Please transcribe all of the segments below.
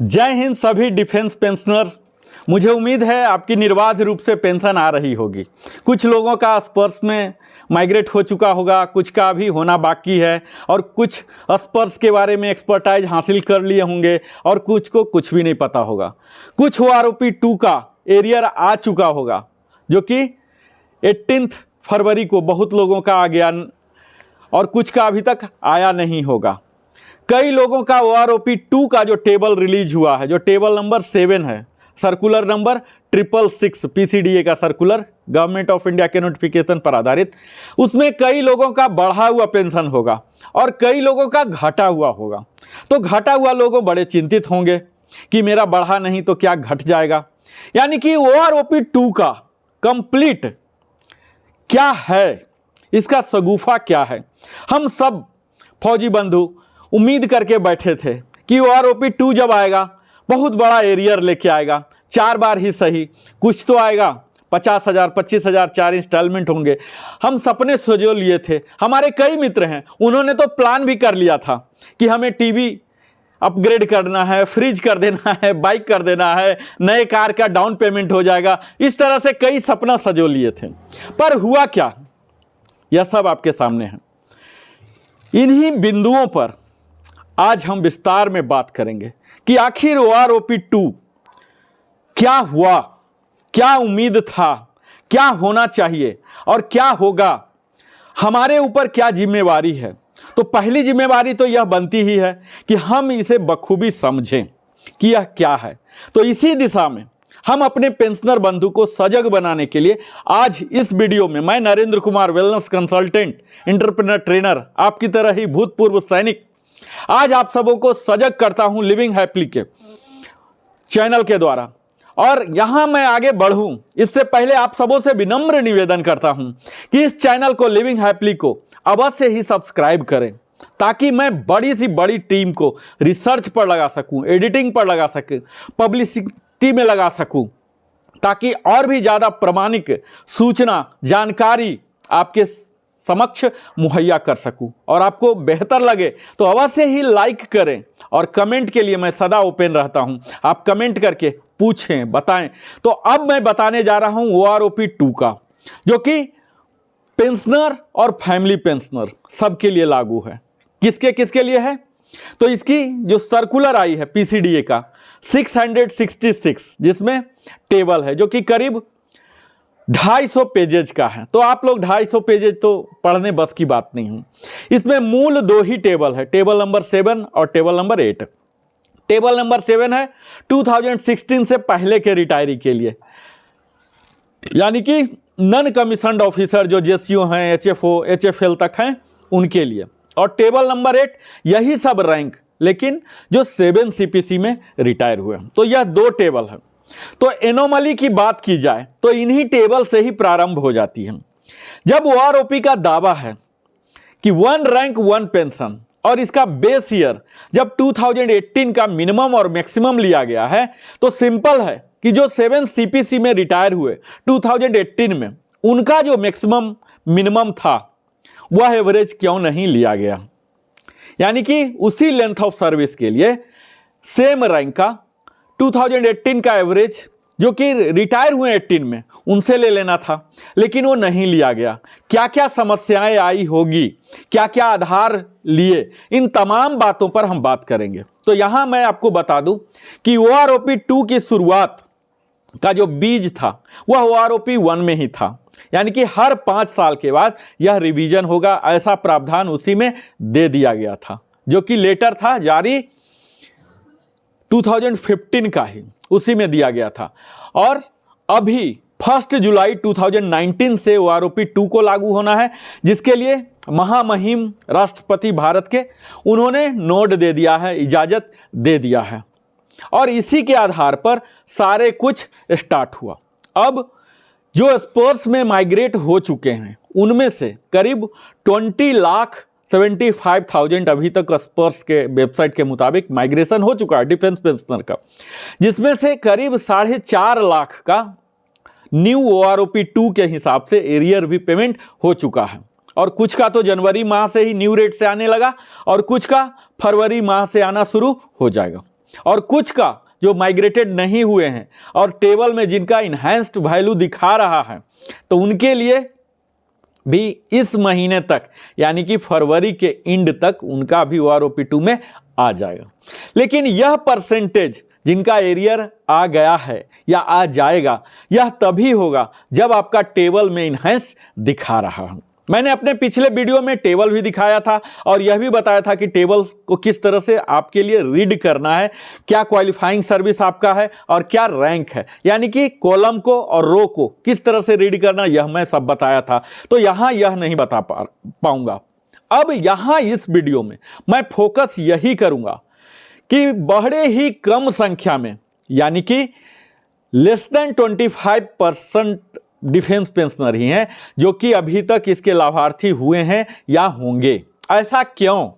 जय हिंद सभी defence pensioner. मुझे उम्मीद है आपकी निर्बाध रूप से पेंशन आ रही होगी। कुछ लोगों का स्पर्श में माइग्रेट हो चुका होगा, कुछ का अभी होना बाकी है और कुछ स्पर्श के बारे में एक्सपर्टाइज हासिल कर लिए होंगे और कुछ को कुछ भी नहीं पता होगा। कुछ OROP 2 का एरियर आ चुका होगा जो कि 18 फरवरी को बहुत लोगों का आ गया और कुछ का अभी तक आया नहीं होगा। कई लोगों का OROP 2 का जो टेबल रिलीज हुआ है, जो टेबल नंबर 7 है, सर्कुलर नंबर 666 PCDA का सर्कुलर, गवर्नमेंट ऑफ इंडिया के नोटिफिकेशन पर आधारित, उसमें कई लोगों का बढ़ा हुआ पेंशन होगा और कई लोगों का घटा हुआ होगा। तो घटा हुआ लोग बड़े चिंतित होंगे कि मेरा बढ़ा नहीं तो क्या घट जाएगा। यानी कि OROP 2 का कंप्लीट क्या है, इसका शगुफा क्या है। हम सब फौजी बंधु उम्मीद करके बैठे थे कि OROP 2 जब आएगा बहुत बड़ा एरियर लेके आएगा, 4 बार ही सही कुछ तो आएगा, 50,000 25,000 4 इंस्टॉलमेंट होंगे। हम सपने सजो लिए थे। हमारे कई मित्र हैं, उन्होंने तो प्लान भी कर लिया था कि हमें टीवी अपग्रेड करना है, फ्रिज कर देना है, बाइक कर देना है, नए कार का डाउन पेमेंट हो जाएगा। इस तरह से कई सपना सजो लिए थे, पर हुआ क्या, यह सब आपके सामने है। इन्हीं बिंदुओं पर आज हम विस्तार में बात करेंगे कि आखिर OROP 2 क्या हुआ, क्या उम्मीद था, क्या होना चाहिए और क्या होगा, हमारे ऊपर क्या जिम्मेवारी है। तो पहली जिम्मेवारी तो यह बनती ही है कि हम इसे बखूबी समझें कि यह क्या है। तो इसी दिशा में हम अपने पेंशनर बंधु को सजग बनाने के लिए आज इस वीडियो में मैं Narendra Kumar, wellness consultant, entrepreneur trainer, आपकी तरह ही भूतपूर्व सैनिक, आज आप सबों को सजग करता हूं लिविंग हैप्पीली के चैनल के द्वारा। और यहां मैं आगे बढ़ूं इससे पहले आप सबों से विनम्र निवेदन करता हूं कि इस चैनल को, लिविंग हैप्पीली को अवश्य ही सब्सक्राइब करें ताकि मैं बड़ी सी बड़ी टीम को रिसर्च पर लगा सकूं, एडिटिंग पर लगा सकूं, पब्लिसिटी में लगा सकूं, ताकि और भी ज़्यादा प्रामाणिक सूचना, जानकारी आपके समक्ष मुहैया कर सकूं। और आपको बेहतर लगे तो अवश्य ही लाइक करें और कमेंट के लिए मैं सदा ओपन रहता हूं। आप कमेंट करके पूछें, बताएं। तो अब मैं बताने जा रहा हूं OROP 2 का, जो कि पेंशनर और फैमिली पेंशनर सबके लिए लागू है। किसके किसके लिए है? तो इसकी जो सर्कुलर आई है PCDA का 666, जिसमें टेबल है जो कि करीब 250 पेजेज का है। तो आप लोग 250 पेजेज तो पढ़ने बस की बात नहीं है। इसमें मूल 2 ही टेबल है, टेबल नंबर 7 और टेबल नंबर 8। टेबल नंबर 7 है 2016 से पहले के रिटायरी के लिए, यानी कि नॉन कमीशन्ड ऑफिसर जो JCO हैं, HFO, HFL तक हैं, उनके लिए। और टेबल नंबर 8 यही सब रैंक, लेकिन जो 7 CPC में रिटायर हुए। तो यह 2 टेबल है। तो एनोमली की बात की जाए तो इन्हीं टेबल से ही प्रारंभ हो जाती है। जब OROP का दावा है कि 1 रैंक 1 पेंशन और इसका बेस ईयर जब 2018 का मिनिमम और मैक्सिमम लिया गया है, तो सिंपल है कि जो 7 CPC में रिटायर हुए 2018 में, उनका जो मैक्सिमम मिनिमम था वह एवरेज क्यों नहीं लिया गया। यानी कि उसी लेंथ ऑफ सर्विस के लिए सेम रैंक का 2018 का एवरेज जो कि रिटायर हुए 18 में, उनसे ले लेना था, लेकिन वो नहीं लिया गया। क्या क्या समस्याएं आई होगी, क्या क्या आधार लिए, इन तमाम बातों पर हम बात करेंगे। तो यहां मैं आपको बता दूं कि OROP 2 की शुरुआत का जो बीज था वह OROP 1 में ही था। यानी कि हर 5 साल के बाद यह रिवीजन होगा, ऐसा प्रावधान उसी में दे दिया गया था, जो कि लेटर था जारी 2015 का ही, उसी में दिया गया था। और अभी 1 जुलाई 2019 से OROP 2 को लागू होना है, जिसके लिए महामहिम राष्ट्रपति भारत के उन्होंने नोट दे दिया है, इजाज़त दे दिया है। और इसी के आधार पर सारे कुछ स्टार्ट हुआ। अब जो स्पर्श में माइग्रेट हो चुके हैं उनमें से करीब 20,75,000 अभी तक स्पर्श के वेबसाइट के मुताबिक माइग्रेशन हो चुका है डिफेंस पेंशनर का, जिसमें से करीब 4.5 लाख का न्यू OROP 2 के हिसाब से एरियर भी पेमेंट हो चुका है। और कुछ का तो जनवरी माह से ही न्यू रेट से आने लगा और कुछ का फरवरी माह से आना शुरू हो जाएगा। और कुछ का जो माइग्रेटेड नहीं हुए हैं और टेबल में जिनका इन्हेंस्ड वैल्यू दिखा रहा है, तो उनके लिए भी इस महीने तक यानी कि फरवरी के एंड तक उनका भी OROP2 में आ जाएगा। लेकिन यह परसेंटेज जिनका एरियर आ गया है या आ जाएगा, यह तभी होगा जब आपका टेबल में इन्हेंस दिखा रहा हो। मैंने अपने पिछले वीडियो में टेबल भी दिखाया था और यह भी बताया था कि टेबल को किस तरह से आपके लिए रीड करना है, क्या क्वालिफाइंग सर्विस आपका है और क्या रैंक है, यानी कि कॉलम को और रो को किस तरह से रीड करना, यह मैं सब बताया था। तो यहाँ यह नहीं बता पाऊंगा। अब यहाँ इस वीडियो में मैं फोकस यही करूँगा कि बड़े ही कम संख्या में यानी कि लेस देन 25% डिफेंस पेंशनर ही हैं जो कि अभी तक इसके लाभार्थी हुए हैं या होंगे। ऐसा क्यों?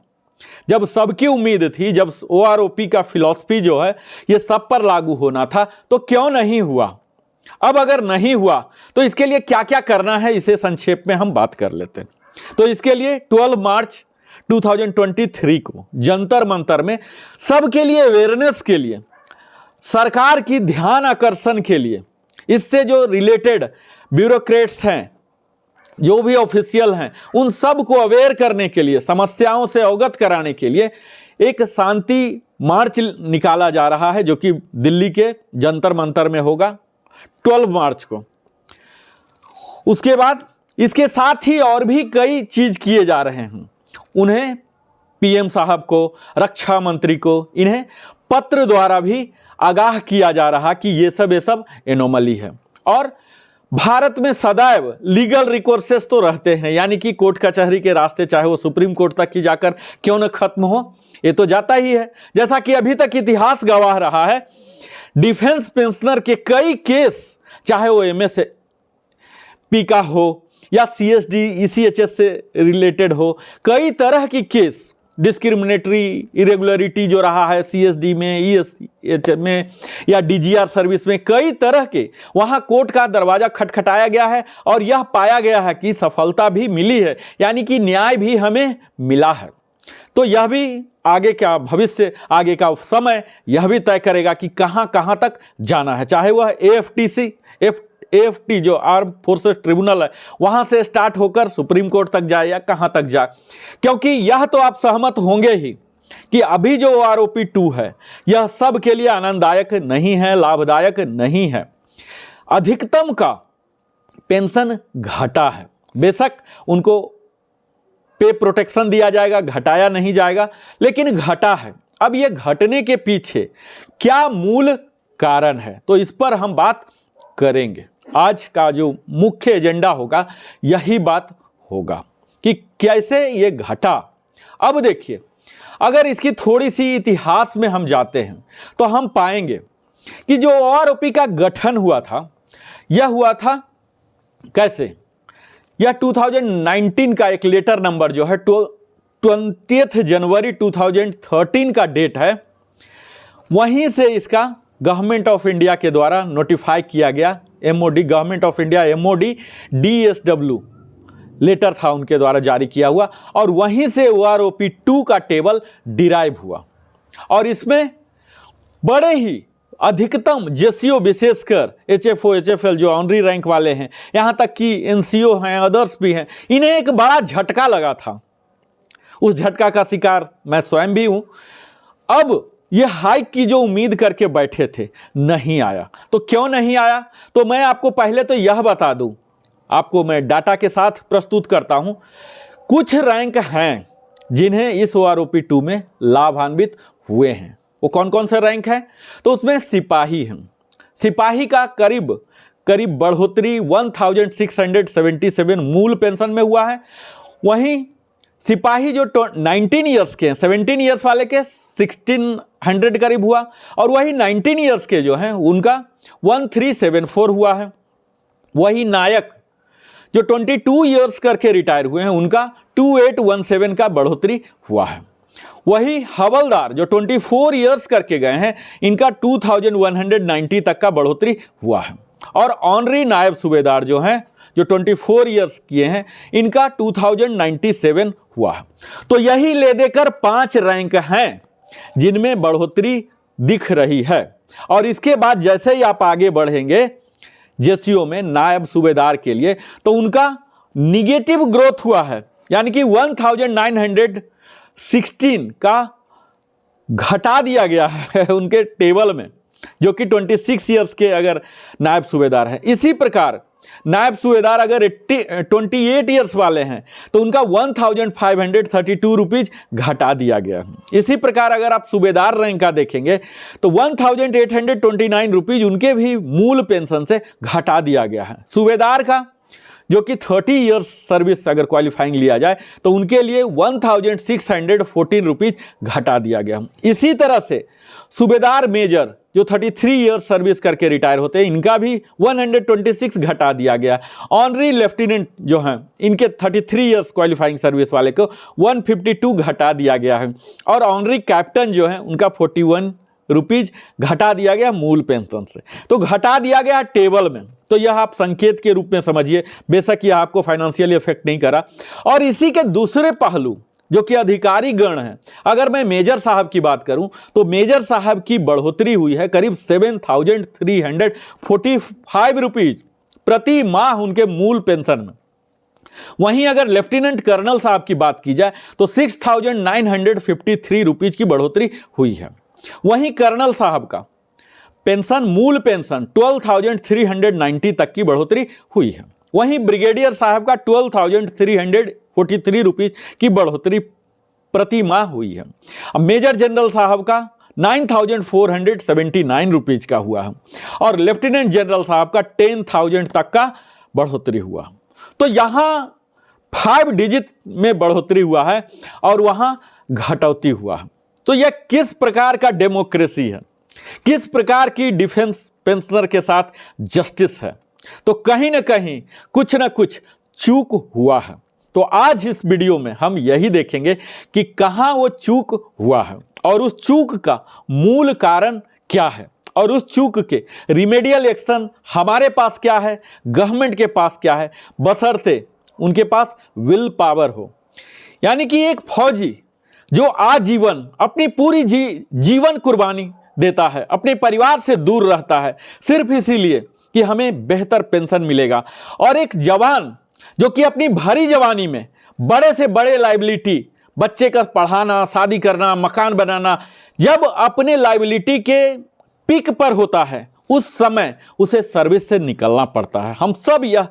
जब सबकी उम्मीद थी, जब OROP का फिलॉसफी जो है ये सब पर लागू होना था, तो क्यों नहीं हुआ? अब अगर नहीं हुआ तो इसके लिए क्या क्या करना है, इसे संक्षेप में हम बात कर लेते हैं। तो इसके लिए 12 मार्च 2023 को जंतर मंतर में सबके लिए अवेयरनेस के लिए, सरकार की ध्यान आकर्षण के लिए, इससे जो रिलेटेड ब्यूरोक्रेट्स हैं, जो भी ऑफिशियल हैं, उन सब को अवेयर करने के लिए, समस्याओं से अवगत कराने के लिए एक शांति मार्च निकाला जा रहा है जो कि दिल्ली के जंतर मंतर में होगा 12 मार्च को। उसके बाद इसके साथ ही और भी कई चीज किए जा रहे हैं। उन्हें PM साहब को, रक्षा मंत्री को, इन्हें पत्र द्वारा भी आगाह किया जा रहा कि ये सब एनोमली है। और भारत में सदैव लीगल रिकोर्सेस तो रहते हैं, यानी कि कोर्ट कचहरी के रास्ते, चाहे वो सुप्रीम कोर्ट तक ही जाकर क्यों न खत्म हो, ये तो जाता ही है। जैसा कि अभी तक इतिहास गवाह रहा है, डिफेंस पेंशनर के कई केस, चाहे वो MSP का हो या CSD ECHS से रिलेटेड हो, कई तरह की केस, डिस्क्रिमिनेटरी इरेगुलरिटी जो रहा है CSD में, ESH में या DGR सर्विस में, कई तरह के वहाँ कोर्ट का दरवाज़ा खटखटाया गया है और यह पाया गया है कि सफलता भी मिली है, यानी कि न्याय भी हमें मिला है। तो यह भी आगे का भविष्य, आगे का समय यह भी तय करेगा कि कहाँ कहाँ तक जाना है, चाहे वह AFT जो आर्म फोर्सेस ट्रिब्यूनल है वहां से स्टार्ट होकर सुप्रीम कोर्ट तक जाए या कहां तक जाए। क्योंकि यह तो आप सहमत होंगे ही कि अभी जो OROP2 है यह सब के लिए आनंददायक नहीं है, लाभदायक नहीं है। अधिकतम का पेंशन घटा है, बेशक उनको पे प्रोटेक्शन दिया जाएगा, घटाया नहीं जाएगा, लेकिन घटा है। अब यह घटने के पीछे क्या मूल कारण है, तो इस पर हम बात करेंगे। आज का जो मुख्य एजेंडा होगा यही बात होगा कि कैसे ये घटा। अब देखिए, अगर इसकी थोड़ी सी इतिहास में हम जाते हैं तो हम पाएंगे कि जो OROP का गठन हुआ था, यह हुआ था कैसे। यह 2019 का एक लेटर नंबर जो है 20 जनवरी 2013 का डेट है, वहीं से इसका गवर्नमेंट ऑफ इंडिया के द्वारा नोटिफाई किया गया। MOD, government of India MOD DSW letter था उनके द्वारा जारी किया हुआ, और वहीं से OROP2 का टेबल डिराइव हुआ। और इसमें बड़े ही अधिकतम JCO, विशेषकर HFO HFL जो ऑनरी रैंक वाले हैं, यहाँ तक कि NCO हैं, अदर्स भी हैं, इन्हें एक बड़ा झटका लगा था। उस झटका का शिकार मैं स्वयं भी हूँ। अब ये हाइक की जो उम्मीद करके बैठे थे, नहीं आया। तो क्यों नहीं आया, तो मैं आपको पहले तो यह बता दूं, आपको मैं डाटा के साथ प्रस्तुत करता हूं। कुछ रैंक हैं जिन्हें इस OROP2 में लाभान्वित हुए हैं। वो कौन कौन से रैंक हैं, तो उसमें सिपाही हैं। सिपाही का करीब बढ़ोतरी 1677 मूल पेंशन में हुआ है। वहीं सिपाही जो 19 ईयर्स के हैं, 17 ईयर्स वाले के 1600 करीब हुआ, और वही 19 ईयर्स के जो हैं उनका 1374 हुआ है। वही नायक जो 22 ईयर्स करके रिटायर हुए हैं उनका 2817 का बढ़ोतरी हुआ है। वही हवलदार जो 24 ईयर्स करके गए हैं, इनका 2190 तक का बढ़ोतरी हुआ है। और ऑनरी नायब सूबेदार जो हैं, जो 24 ईयर्स किए हैं, इनका 2097 हुआ है। तो यही ले देकर 5 रैंक हैं जिनमें बढ़ोतरी दिख रही है। और इसके बाद जैसे ही आप आगे बढ़ेंगे जेसीओ में नायब सूबेदार के लिए, तो उनका निगेटिव ग्रोथ हुआ है, यानी कि 1916 का घटा दिया गया है उनके टेबल में, जो कि 26 ईयर्स के अगर नायब सूबेदार है। इसी प्रकार नायब सूबेदार अगर 28 ईयर्स वाले हैं तो उनका 1532 रुपीज घटा दिया गया है। इसी प्रकार अगर आप सूबेदार रैंक का देखेंगे तो 1829 रुपीज उनके भी मूल पेंशन से घटा दिया गया है। सूबेदार का जो कि 30 ईयर्स सर्विस अगर क्वालिफाइंग लिया जाए तो उनके लिए 1614 रुपीज घटा दिया गया। इसी तरह से सूबेदार मेजर जो 33 ईयर्स सर्विस करके रिटायर होते हैं, इनका भी 126 घटा दिया गया। ऑनरी लेफ्टिनेंट जो हैं इनके 33 ईयर्स क्वालिफाइंग सर्विस वाले को 152 घटा दिया गया है। और ऑनरी कैप्टन जो है उनका 41 रुपीज घटा दिया गया मूल पेंशन से। तो घटा दिया गया टेबल में, तो यह आप संकेत के रूप में समझिए, बेशक यह आपको फाइनेंशियल इफेक्ट नहीं करा। और इसी के दूसरे पहलू जो कि अधिकारी गण हैं, अगर मैं मेजर साहब की बात करूं तो मेजर साहब की बढ़ोतरी हुई है करीब 7345 रुपीज प्रति माह उनके मूल पेंशन में। वहीं अगर लेफ्टिनेंट कर्नल साहब की बात की जाए तो 6953 रुपीज की बढ़ोतरी हुई है। वहीं कर्नल साहब का पेंशन मूल पेंशन 12,390 तक की बढ़ोतरी हुई है। वहीं ब्रिगेडियर साहब का 12,343 रुपीज की बढ़ोतरी प्रति माह हुई है। अब मेजर जनरल साहब का 9,479 रुपीज का हुआ है और लेफ्टिनेंट जनरल साहब का 10,000 तक का बढ़ोतरी हुआ। तो यहाँ 5 डिजिट में बढ़ोतरी हुआ है और वहाँ घटौती हुआ है। तो यह किस प्रकार का डेमोक्रेसी है, किस प्रकार की डिफेंस पेंशनर के साथ जस्टिस है। तो कहीं ना कहीं कुछ ना कुछ चूक हुआ है। तो आज इस वीडियो में हम यही देखेंगे कि कहां वो चूक हुआ है और उस चूक का मूल कारण क्या है और उस चूक के रिमेडियल एक्शन हमारे पास क्या है, गवर्नमेंट के पास क्या है, बशर्ते उनके पास विल पावर हो। यानी कि एक फौजी जो आजीवन अपनी पूरी जीवन कुर्बानी देता है, अपने परिवार से दूर रहता है सिर्फ इसीलिए कि हमें बेहतर पेंशन मिलेगा, और एक जवान जो कि अपनी भरी जवानी में बड़े से बड़े लायबिलिटी, बच्चे का पढ़ाना, शादी करना, मकान बनाना, जब अपने लायबिलिटी के पीक पर होता है उस समय उसे सर्विस से निकलना पड़ता है। हम सब यह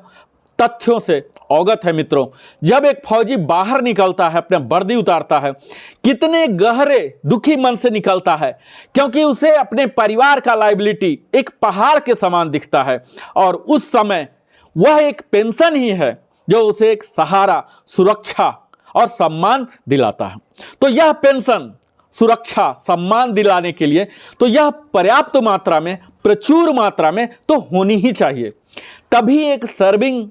तथ्यों से अवगत है मित्रों। जब एक फौजी बाहर निकलता है, अपना वर्दी उतारता है, कितने गहरे दुखी मन से निकलता है, क्योंकि उसे अपने परिवार का लायबिलिटी एक पहाड़ के समान दिखता है और उस समय वह एक पेंशन ही है जो उसे एक सहारा, सुरक्षा और सम्मान दिलाता है। तो यह पेंशन सुरक्षा, सम्मान दिलाने के लिए तो यह पर्याप्त मात्रा में, प्रचुर मात्रा में तो होनी ही चाहिए। तभी एक सर्विंग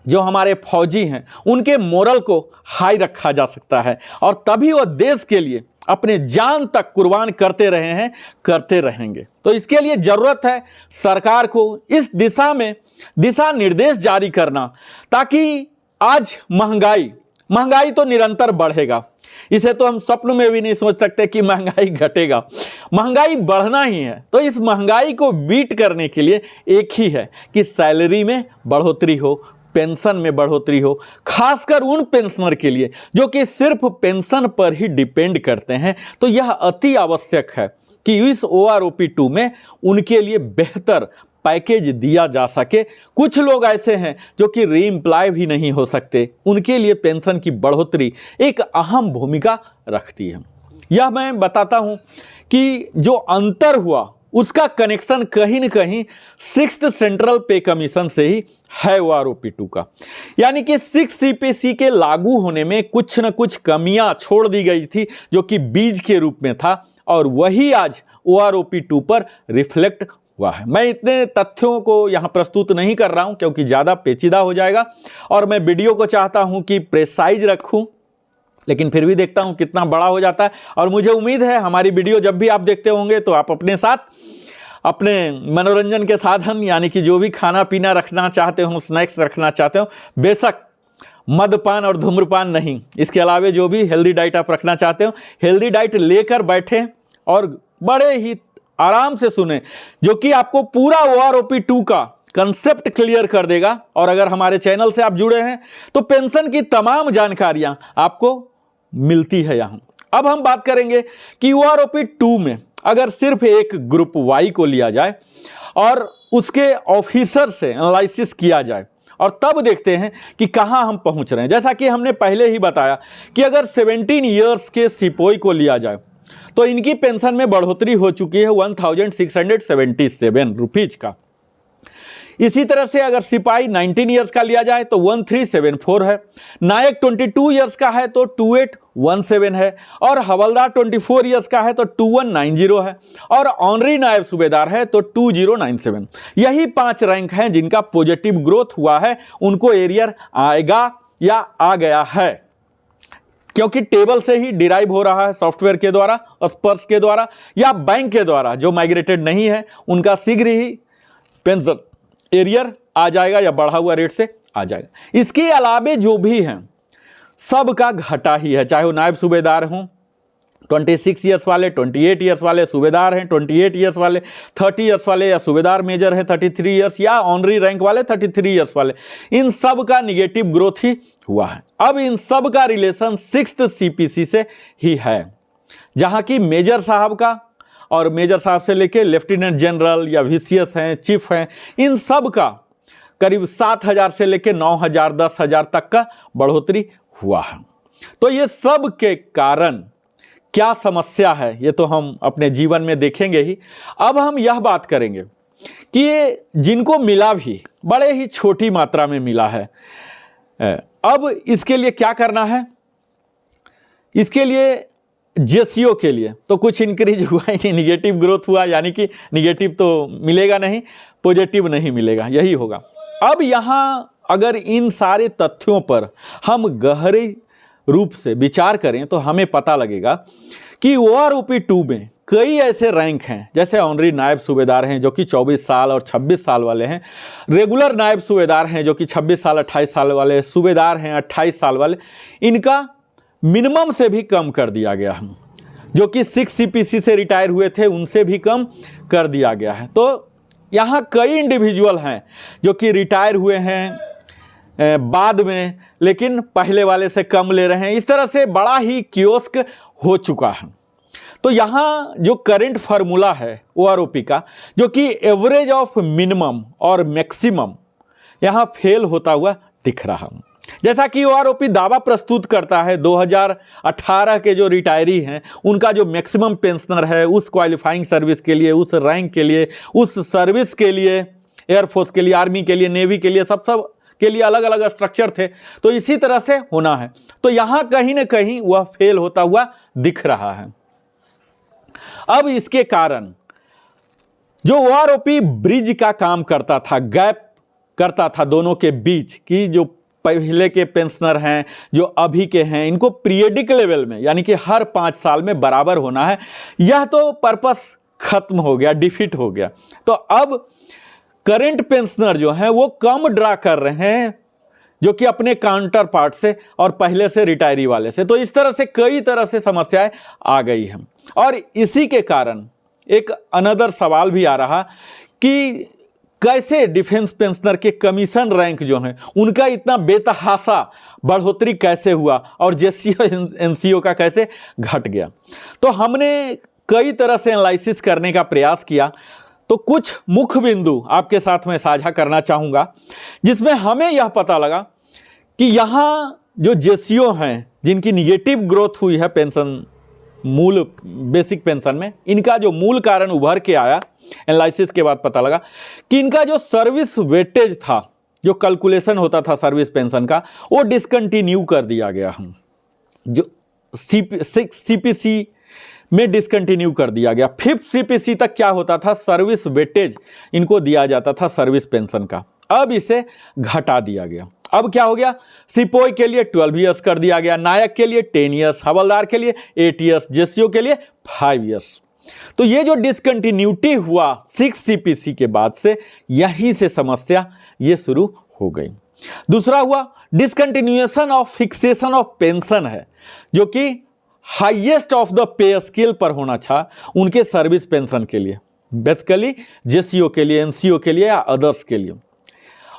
जो हमारे फौजी हैं उनके मोरल को हाई रखा जा सकता है और तभी वह देश के लिए अपने जान तक कुर्बान करते रहे हैं, करते रहेंगे। तो इसके लिए जरूरत है सरकार को इस दिशा में दिशा निर्देश जारी करना, ताकि आज महंगाई तो निरंतर बढ़ेगा, इसे तो हम स्वप्न में भी नहीं सोच सकते कि महंगाई घटेगा, महंगाई बढ़ना ही है। तो इस महंगाई को बीट करने के लिए एक ही है कि सैलरी में बढ़ोतरी हो, पेंशन में बढ़ोतरी हो, खासकर उन पेंशनर के लिए जो कि सिर्फ पेंशन पर ही डिपेंड करते हैं। तो यह अति आवश्यक है कि इस OROP2 में उनके लिए बेहतर पैकेज दिया जा सके। कुछ लोग ऐसे हैं जो कि रीएम्प्लॉय भी नहीं हो सकते, उनके लिए पेंशन की बढ़ोतरी एक अहम भूमिका रखती है। यह मैं बताता हूं कि जो अंतर हुआ उसका कनेक्शन कहीं न कहीं 6th सेंट्रल पे कमीशन से ही है OROP2 का। यानी कि 6 CPC के लागू होने में कुछ न कुछ कमियां छोड़ दी गई थी जो कि बीज के रूप में था, और वही आज OROP2 पर रिफ्लेक्ट हुआ है। मैं इतने तथ्यों को यहाँ प्रस्तुत नहीं कर रहा हूँ क्योंकि ज़्यादा पेचीदा हो जाएगा और मैं वीडियो को चाहता हूँ कि प्रेसाइज रखूँ, लेकिन फिर भी देखता हूँ कितना बड़ा हो जाता है। और मुझे उम्मीद है हमारी वीडियो जब भी आप देखते होंगे तो आप अपने साथ अपने मनोरंजन के साधन, यानी कि जो भी खाना पीना रखना चाहते हो, स्नैक्स रखना चाहते हो, बेशक मदपान और धूम्रपान नहीं, इसके अलावा जो भी हेल्दी डाइट आप रखना चाहते हो, हेल्दी डाइट लेकर बैठें और बड़े ही आराम से सुने, जो कि आपको पूरा OROP 2 का कंसेप्ट क्लियर कर देगा। और अगर हमारे चैनल से आप जुड़े हैं तो पेंशन की तमाम जानकारियां आपको मिलती है यहां। अब हम बात करेंगे कि OROP 2 में अगर सिर्फ एक ग्रुप वाई को लिया जाए और उसके ऑफिसर से एनालिसिस किया जाए और तब देखते हैं कि कहां हम पहुंच रहे हैं। जैसा कि हमने पहले ही बताया कि अगर 17 इयर्स के सिपोई को लिया जाए तो इनकी पेंशन में बढ़ोतरी हो चुकी है 1677 रुपीज का। इसी तरह से अगर सिपाही 19 इयर्स का लिया जाए तो 1374 है, नायक 22 इयर्स का है तो 2817 है, और हवलदार 24 इयर्स का है तो 2190 है, और ऑनरी नायब सूबेदार है तो 2097। यही 5 रैंक हैं जिनका पॉजिटिव ग्रोथ हुआ है, उनको एरियर आएगा या आ गया है, क्योंकि टेबल से ही डिराइव हो रहा है सॉफ्टवेयर के द्वारा, स्पर्श के द्वारा या बैंक के द्वारा। जो माइग्रेटेड नहीं है उनका शीघ्र ही पेंशन एरियर आ जाएगा या बढ़ा हुआ रेट से आ जाएगा। इसके अलावे जो भी हैं सबका घटा ही है, चाहे वो नायब सूबेदार हों 26 इयर्स वाले, 28 इयर्स वाले, सूबेदार हैं 28 इयर्स वाले, 30 इयर्स वाले, या सूबेदार मेजर है 33 इयर्स, या ऑनरी रैंक वाले 33 इयर्स वाले, इन सब का निगेटिव ग्रोथ ही हुआ है। अब इन सब का रिलेशन 6th CPC से ही है, जहां की मेजर साहब का और मेजर साहब से लेके लेफ्टिनेंट जनरल या VCS हैं, चीफ हैं, इन सब का करीब 7,000 से लेके 9,000 10,000 तक का बढ़ोतरी हुआ है। तो ये सब के कारण क्या समस्या है ये तो हम अपने जीवन में देखेंगे ही। अब हम यह बात करेंगे कि ये जिनको मिला भी बड़े ही छोटी मात्रा में मिला है, अब इसके लिए क्या करना है। इसके लिए JCO के लिए तो कुछ इंक्रीज हुआ ही, निगेटिव ग्रोथ हुआ, यानी कि निगेटिव तो मिलेगा नहीं, पॉजिटिव नहीं मिलेगा, यही होगा। अब यहाँ अगर इन सारे तथ्यों पर हम गहरे रूप से विचार करें तो हमें पता लगेगा कि OROP 2 में कई ऐसे रैंक हैं, जैसे ऑनरी नायब सूबेदार हैं जो कि 24 साल और 26 साल वाले हैं, रेगुलर नायब सूबेदार हैं जो कि 26 साल 28 साल वाले, सूबेदार हैं 28 साल वाले, इनका मिनिमम से भी कम कर दिया गया है। जो कि 6 CPC से रिटायर हुए थे उनसे भी कम कर दिया गया है। तो यहाँ कई इंडिविजुअल हैं जो कि रिटायर हुए हैं बाद में, लेकिन पहले वाले से कम ले रहे हैं। इस तरह से बड़ा ही कियोस्क हो चुका है। तो यहाँ जो करंट फार्मूला है OROP का, जो कि एवरेज ऑफ मिनिमम और मैक्सिमम, यहाँ फेल होता हुआ दिख रहा है। जैसा कि OROP दावा प्रस्तुत करता है 2018 के जो रिटायरी हैं उनका जो मैक्सिमम पेंशनर है उस क्वालिफाइंग सर्विस के लिए, उस रैंक के लिए, उस सर्विस के लिए, एयरफोर्स के लिए, आर्मी के लिए, नेवी के लिए, सब के लिए अलग अलग स्ट्रक्चर थे, तो इसी तरह से होना है। तो यहाँ कहीं ना कहीं वह फेल होता हुआ दिख रहा है। अब इसके कारण जो OROP ब्रिज का काम करता था, गैप करता था दोनों के बीच की, जो पहले के पेंशनर हैं जो अभी के हैं, इनको पीरियडिक लेवल में यानी कि हर 5 साल में बराबर होना है, यह तो पर्पस खत्म हो गया, डिफीट हो गया। तो अब करंट पेंशनर जो हैं वो कम ड्रा कर रहे हैं जो कि अपने काउंटर पार्ट से और पहले से रिटायरी वाले से। तो इस तरह से कई तरह से समस्याएं आ गई हैं, और इसी के कारण एक अनदर सवाल भी आ रहा कि कैसे डिफेंस पेंशनर के कमीशन रैंक जो हैं उनका इतना बेतहाशा बढ़ोतरी कैसे हुआ और JCO NCO का कैसे घट गया। तो हमने कई तरह से एनालिसिस करने का प्रयास किया, तो कुछ मुख्य बिंदु आपके साथ में साझा करना चाहूँगा, जिसमें हमें यह पता लगा कि यहाँ जो JCO हैं जिनकी निगेटिव ग्रोथ हुई है पेंशन, मूल बेसिक पेंशन में, इनका जो मूल कारण उभर के आया एनालिसिस के बाद पता लगा कि इनका जो सर्विस वेटेज था, जो कैलकुलेशन होता था सर्विस पेंशन का, वो डिसकंटिन्यू कर दिया गया। हम जो 6 CPC में डिसकंटिन्यू कर दिया गया। 5th CPC तक क्या होता था, सर्विस वेटेज इनको दिया जाता था सर्विस पेंशन का, अब इसे घटा दिया गया। अब क्या हो गया, सिपोई के लिए 12 इयर्स कर दिया गया, नायक के लिए 10 इयर्स, हवलदार के लिए 8 इयर्स, JCO के लिए 5 इयर्स। तो ये जो डिसकंटिन्यूटी हुआ 6 CPC के बाद से, यहीं से समस्या ये शुरू हो गई। दूसरा हुआ discontinuation of fixation of pension है, जो कि highest of the pay scale पर होना था उनके सर्विस पेंशन के लिए, बेसिकली जेसीओ के लिए, एनसीओ के लिए या अदर्स के लिए।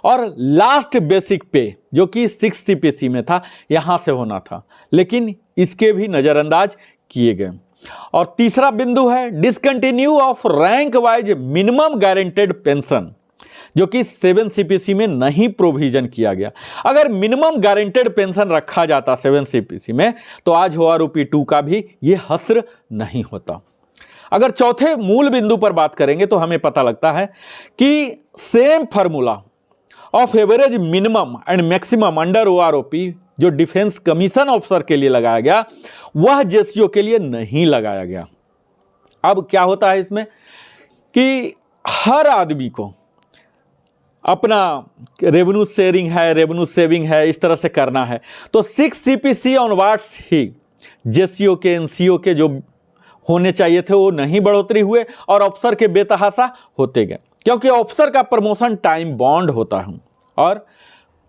और लास्ट बेसिक पे जो कि 6 सीपीसी में था, यहाँ से होना था, लेकिन इसके भी नज़रअंदाज किए गए। और तीसरा बिंदु है discontinue of rank wise minimum guaranteed pension, जो कि 7 सीपीसी में नहीं प्रोविजन किया गया। अगर मिनिमम गारंटेड पेंशन रखा जाता 7 सीपीसी में तो आज OROP 2 का भी ये हस्र नहीं होता। अगर चौथे मूल बिंदु पर बात करेंगे तो हमें पता लगता है कि same formula of average minimum and maximum under OROP जो डिफेंस कमीशन ऑफिसर के लिए लगाया गया, वह जेसीओ के लिए नहीं लगाया गया। अब क्या होता है इसमें कि हर आदमी को अपना रेवेन्यू शेयरिंग है, रेवेन्यू सेविंग है, इस तरह से करना है। तो 6 सीपीसी ऑनवर्ड्स ही जेसीओ के, एनसीओ के जो होने चाहिए थे वो नहीं बढ़ोतरी हुए और अफसर के बेतहाशा होते गए, क्योंकि ऑफिसर का प्रमोशन टाइम बॉन्ड होता है और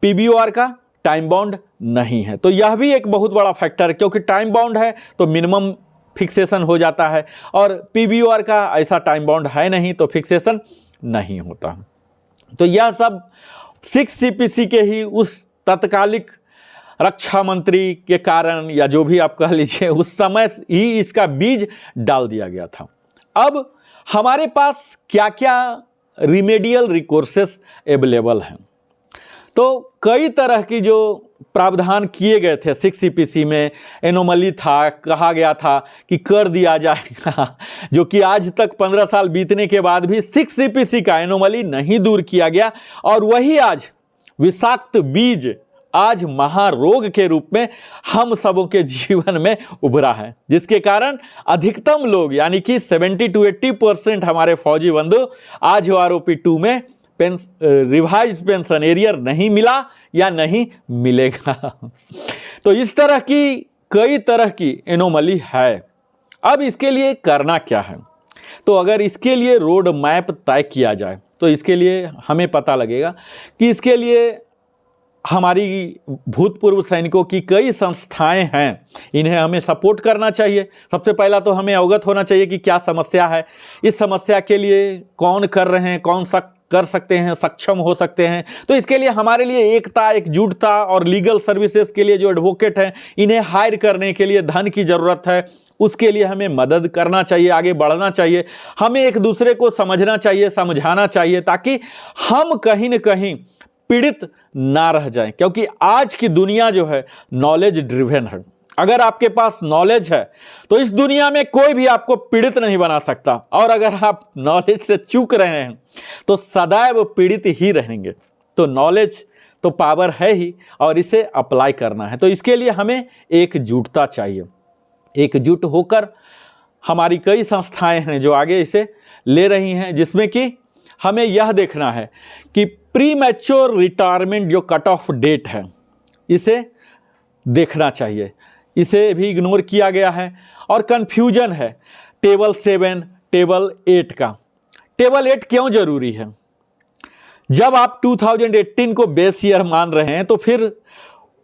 पीबीओआर का टाइम बॉन्ड नहीं है। तो यह भी एक बहुत बड़ा फैक्टर है, क्योंकि टाइम बॉन्ड है तो मिनिमम फिक्सेशन हो जाता है और पीबीओआर का ऐसा टाइम बॉन्ड है नहीं तो फिक्सेशन नहीं होता। तो यह सब 6 सीपीसी के ही उस तत्कालिक रक्षा मंत्री के कारण या जो भी आप कह लीजिए उस समय ही इसका बीज डाल दिया गया था। अब हमारे पास क्या क्या रिमेडियल रिकोर्सेस अवेलेबल हैं, तो कई तरह की जो प्रावधान किए गए थे 6 सीपीसी में। एनोमली था, कहा गया था कि कर दिया जाएगा, जो कि आज तक 15 साल बीतने के बाद भी 6 सीपीसी का एनोमली नहीं दूर किया गया और वही आज विषाक्त बीज आज महारोग के रूप में हम सबों के जीवन में उभरा है, जिसके कारण अधिकतम लोग यानी कि 70 to 80% हमारे फौजी बंधु आज OROP 2 में रिवाइज पेंशन एरियर नहीं मिला या नहीं मिलेगा। तो इस तरह की कई तरह की एनोमली है। अब इसके लिए करना क्या है, तो अगर इसके लिए रोड मैप तय किया जाए तो इसके लिए हमें पता लगेगा कि इसके लिए हमारी भूतपूर्व सैनिकों की कई संस्थाएं हैं, इन्हें हमें सपोर्ट करना चाहिए। सबसे पहला तो हमें अवगत होना चाहिए कि क्या समस्या है, इस समस्या के लिए कौन कर रहे हैं, कौन सा कर सकते हैं, सक्षम हो सकते हैं। तो इसके लिए हमारे लिए एकता, एकजुटता और लीगल सर्विसेज के लिए जो एडवोकेट हैं इन्हें हायर करने के लिए धन की ज़रूरत है, उसके लिए हमें मदद करना चाहिए, आगे बढ़ना चाहिए। हमें एक दूसरे को समझना चाहिए, समझाना चाहिए, ताकि हम कहीं न कहीं पीड़ित ना रह जाएं, क्योंकि आज की दुनिया जो है नॉलेज ड्रिवन है। अगर आपके पास नॉलेज है तो इस दुनिया में कोई भी आपको पीड़ित नहीं बना सकता, और अगर आप नॉलेज से चूक रहे हैं तो सदैव पीड़ित ही रहेंगे। तो नॉलेज तो पावर है ही और इसे अप्लाई करना है। तो इसके लिए हमें एकजुटता चाहिए। एकजुट होकर हमारी कई संस्थाएं हैं जो आगे इसे ले रही हैं, जिसमें कि हमें यह देखना है कि प्री मैच्योर रिटायरमेंट जो कट ऑफ डेट है इसे देखना चाहिए। इसे भी इग्नोर किया गया है और कन्फ्यूजन है टेबल 7, टेबल 8 का। टेबल 8 क्यों जरूरी है? जब आप 2018 को बेस ईयर मान रहे हैं तो फिर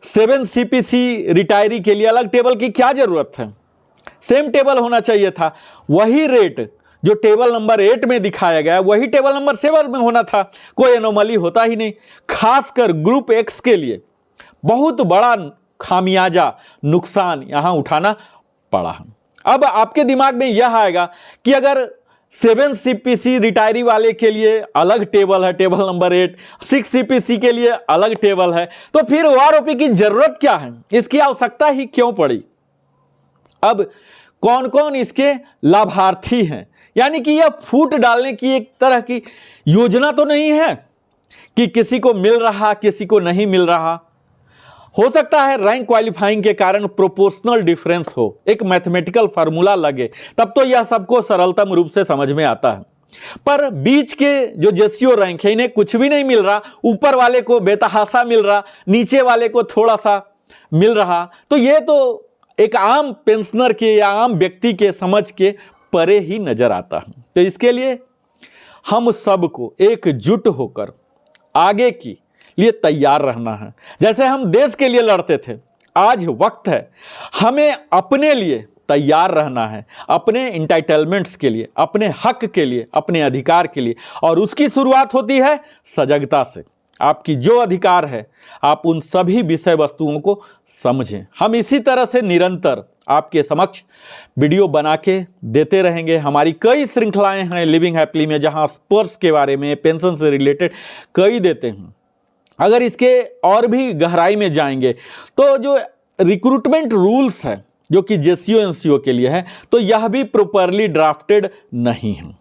7 सीपीसी रिटायरी के लिए अलग टेबल की क्या जरूरत है? सेम टेबल होना चाहिए था। वही रेट जो टेबल नंबर 8 में दिखाया गया वही टेबल नंबर 7 में होना था। कोई एनोमली होता ही नहीं। खासकर ग्रुप एक्स के लिए बहुत बड़ा खामियाजा नुकसान यहां उठाना पड़ा। अब आपके दिमाग में यह आएगा कि अगर 7 सीपीसी रिटायरी वाले के लिए अलग टेबल है, टेबल नंबर 8, 6 सीपीसी के लिए अलग टेबल है, तो फिर OROP की जरूरत क्या है? इसकी आवश्यकता ही क्यों पड़ी? अब कौन कौन इसके लाभार्थी हैं, यानी कि यह फूट डालने की एक तरह की योजना तो नहीं है कि किसी को मिल रहा किसी को नहीं मिल रहा। हो सकता है रैंक क्वालिफाइंग के कारण प्रोपोर्शनल डिफरेंस हो, एक मैथमेटिकल फार्मूला लगे, तब तो यह सबको सरलतम रूप से समझ में आता है। पर बीच के जो जेसीओ रैंक है इन्हें कुछ भी नहीं मिल रहा, ऊपर वाले को बेतहासा मिल रहा, नीचे वाले को थोड़ा सा मिल रहा, तो ये तो एक आम पेंशनर के या आम व्यक्ति के समझ के परे ही नजर आता है। तो इसके लिए हम सबको एकजुट होकर आगे की लिए तैयार रहना है। जैसे हम देश के लिए लड़ते थे, आज वक्त है, हमें अपने लिए तैयार रहना है, अपने इंटाइटलमेंट्स के लिए, अपने हक के लिए, अपने अधिकार के लिए। और उसकी शुरुआत होती है सजगता से। आपकी जो अधिकार है, आप उन सभी विषय वस्तुओं को समझें। हम इसी तरह से निरंतर आपके समक्ष वीडियो बना के देते रहेंगे। हमारी कई श्रृंखलाएं हैं लिविंग हैप्पीली में, जहां स्पर्श के बारे में, पेंशन से रिलेटेड कई देते हैं। अगर इसके और भी गहराई में जाएंगे तो जो रिक्रूटमेंट रूल्स है जो कि जेसीओ एनसीओ के लिए है, तो यह भी प्रॉपरली ड्राफ्टेड नहीं है।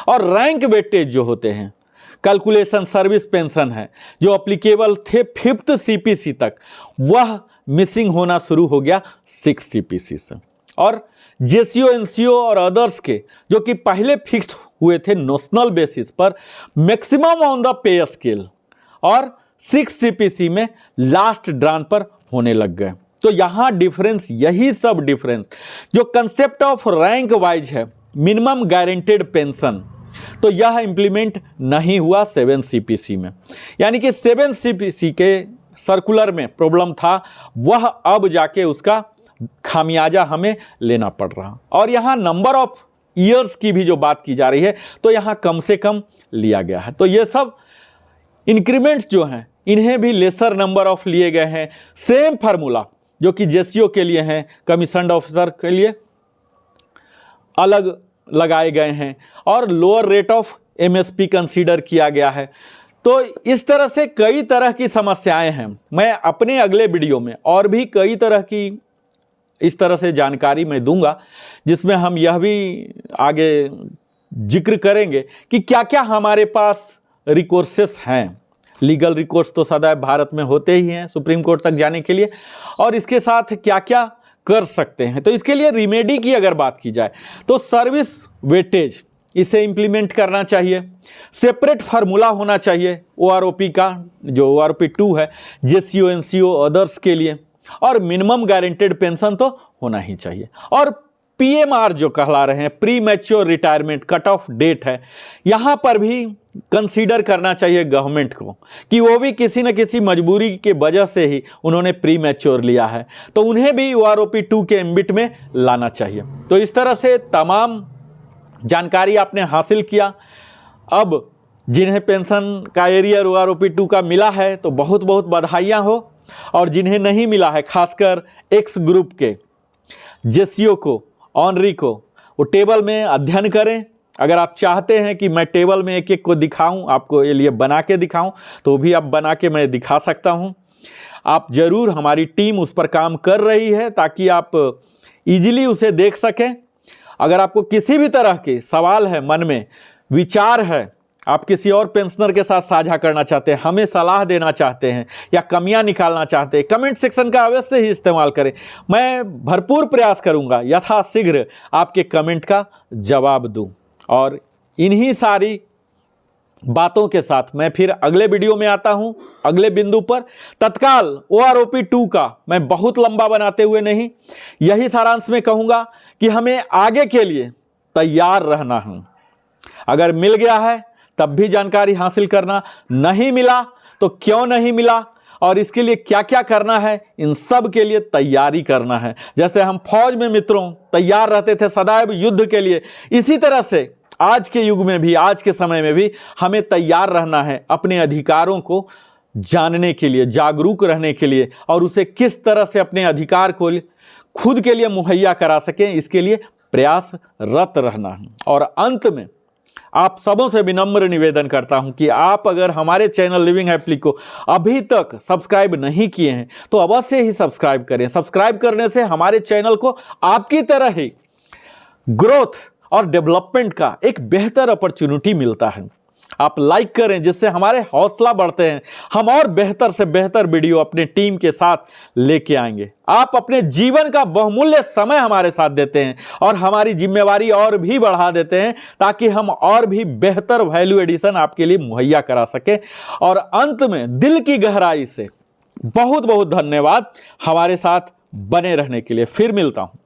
और रैंक वेटेज जो होते हैं, कैलकुलेशन सर्विस पेंशन है जो अप्लीकेबल थे 5th सीपीसी तक, वह मिसिंग होना शुरू हो गया 6th सीपीसी से। और जेसीओ एनसीओ और अदर्स के जो कि पहले फिक्स्ड हुए थे नोशनल बेसिस पर, maximum on the pay scale, और 6th सीपीसी में लास्ट ड्रान पर होने लग गए। तो यहाँ डिफरेंस, यही सब डिफरेंस जो कंसेप्ट ऑफ रैंक वाइज है, मिनिमम गारंटेड पेंशन, तो यह इंप्लीमेंट नहीं हुआ 7th सीपीसी में। यानी कि 7th सीपीसी के सर्कुलर में प्रॉब्लम था, वह अब जाके उसका खामियाजा हमें लेना पड़ रहा। और यहाँ नंबर ऑफ ईयर्स की भी जो बात की जा रही है, तो यहाँ कम से कम लिया गया है। तो ये सब इंक्रीमेंट्स जो हैं, इन्हें भी लेसर नंबर ऑफ लिए गए हैं। सेम फार्मूला जो कि जेसीओ के लिए हैं, कमीशन्ड ऑफिसर के लिए अलग लगाए गए हैं, और lower rate of MSP consider किया गया है। तो इस तरह से कई तरह की समस्याएं हैं। मैं अपने अगले वीडियो में और भी कई तरह की इस तरह से जानकारी मैं दूंगा, जिसमें हम यह भी आगे जिक्र करेंगे कि क्या क्या हमारे पास रिकोर्सेस हैं। लीगल रिकोर्स तो सदैव भारत में होते ही हैं सुप्रीम कोर्ट तक जाने के लिए, और इसके साथ क्या क्या कर सकते हैं। तो इसके लिए रिमेडी की अगर बात की जाए तो सर्विस वेटेज, इसे इंप्लीमेंट करना चाहिए। सेपरेट फार्मूला होना चाहिए ओआरओपी का, जो ओआरओपी 2 है जेसीओ एनसीओ अदर्स के लिए, और मिनिमम गारंटेड पेंशन तो होना ही चाहिए। और पीएमआर जो कहला रहे हैं, premature retirement cut off date है, यहाँ पर भी कंसीडर करना चाहिए गवर्नमेंट को कि वो भी किसी न किसी मजबूरी के वजह से ही उन्होंने प्री मैच्योर लिया है, तो उन्हें भी ओआरओपी 2 के एम्बिट में लाना चाहिए। तो इस तरह से तमाम जानकारी आपने हासिल किया। अब जिन्हें पेंशन का एरियर ओआरओपी 2 का मिला है तो बहुत बहुत बधाइयाँ हो, और जिन्हें नहीं मिला है, खासकर एक्स ग्रुप के जेसीओ को, ऑनरी को, वो टेबल में अध्ययन करें। अगर आप चाहते हैं कि मैं टेबल में एक एक को दिखाऊं, आपको ये लिए बना के दिखाऊं, तो भी आप बना के मैं दिखा सकता हूं। आप ज़रूर, हमारी टीम उस पर काम कर रही है ताकि आप इजीली उसे देख सकें। अगर आपको किसी भी तरह के सवाल है, मन में विचार है, आप किसी और पेंशनर के साथ साझा करना चाहते हैं, हमें सलाह देना चाहते हैं, या कमियां निकालना चाहते हैं, कमेंट सेक्शन का अवश्य ही इस्तेमाल करें। मैं भरपूर प्रयास करूंगा यथाशीघ्र आपके कमेंट का जवाब दूं। और इन्हीं सारी बातों के साथ मैं फिर अगले वीडियो में आता हूं, अगले बिंदु पर। तत्काल ओआरओपी 2 का मैं बहुत लंबा बनाते हुए नहीं, यही सारांश में कहूंगा कि हमें आगे के लिए तैयार रहना है। अगर मिल गया है तब भी जानकारी हासिल करना, नहीं मिला तो क्यों नहीं मिला, और इसके लिए क्या क्या करना है, इन सब के लिए तैयारी करना है। जैसे हम फौज में मित्रों तैयार रहते थे सदैव युद्ध के लिए, इसी तरह से आज के युग में भी, आज के समय में भी हमें तैयार रहना है अपने अधिकारों को जानने के लिए, जागरूक रहने के लिए, और उसे किस तरह से अपने अधिकार को खुद के लिए मुहैया करा सकें, इसके लिए प्रयासरत रहना है। और अंत में आप सबों से विनम्र निवेदन करता हूं कि आप अगर हमारे चैनल लिविंग हैप्पीली को अभी तक सब्सक्राइब नहीं किए हैं तो अवश्य ही सब्सक्राइब करें। सब्सक्राइब करने से हमारे चैनल को आपकी तरह ही ग्रोथ और डेवलपमेंट का एक बेहतर अपॉर्चुनिटी मिलता है। आप लाइक करें, जिससे हमारे हौसला बढ़ते हैं, हम और बेहतर से बेहतर वीडियो अपने टीम के साथ लेके आएंगे। आप अपने जीवन का बहुमूल्य समय हमारे साथ देते हैं और हमारी जिम्मेवारी और भी बढ़ा देते हैं, ताकि हम और भी बेहतर वैल्यू एडिशन आपके लिए मुहैया करा सकें। और अंत में दिल की गहराई से बहुत बहुत धन्यवाद हमारे साथ बने रहने के लिए। फिर मिलता हूं।